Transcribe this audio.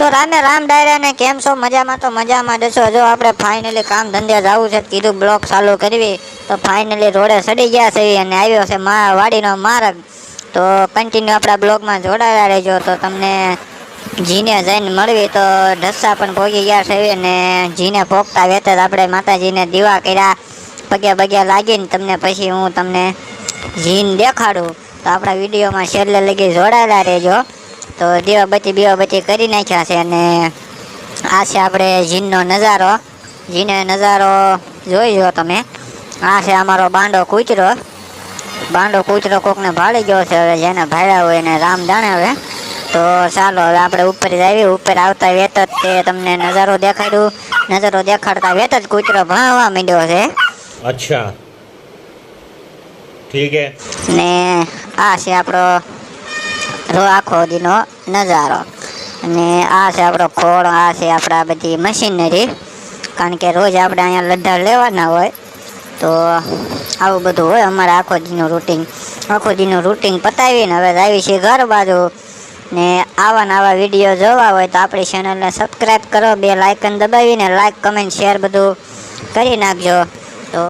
તો રામે રામ ડાયરા ને કેમ છો? મજામાં? તો મજામાં જશો. જો આપણે ફાઇનલી કામ ધંધે જવું છે, કીધું બ્લોક ચાલુ કરવી, તો ફાઇનલી રોડે ચડી ગયા છે અને આવ્યો છે વાડીનો માર્ગ. તો કન્ટિન્યુ આપણા બ્લોગમાં જોડાયા રહેજો. તો તમને જીને જઈને મળવી. તો ઢસા પણ ભોગી ગયા છે અને જીને ભોગતા વેત જ આપણે માતાજીને દીવા કર્યા, પગ્યા લાગીને તમને પછી હું તમને જીન દેખાડું. તો આપણા વિડીયોમાં છેલ્લે લગી જોડાયેલા રહેજો. તો દીવાબત્તી કરી નાખ્યા છે અને આ છે આપણે જીનનો નજારો. જીને નજારો જોઈ લો તમે. આ છે અમારો બાંડો કૂતરો કોકને ભાળી ગયો છે. હવે જેને ભાળ્યા હોય એને રામ જાણે. હવે તો ચાલો હવે આપણે ઉપર જઈએ. ઉપર આવતા વેત જ તે તમને નજારો દેખાડ્યું. નજારો દેખાડતા વેત જ કૂતરો ભાળવા માંડ્યો છે. અચ્છા, ઠીક હે. ને આ છે આપણો આખો દીનો નજારો. અને આ છે આપણો ખોળ. આ છે આપણા બધી મશીનરી, કારણ કે રોજ આપણે અહીંયા લડ્ડા લેવાના હોય. તો આવું બધું હોય અમારે આખો દીનું રૂટિન પતાવીને હવે આવી છે ઘર બાજુ. ને આવા વિડીયો જોવા હોય તો આપણી ચેનલને સબસ્ક્રાઈબ કરો, બે લાઇકન દબાવીને લાઇક કમેન્ટ શેર બધું કરી નાખજો.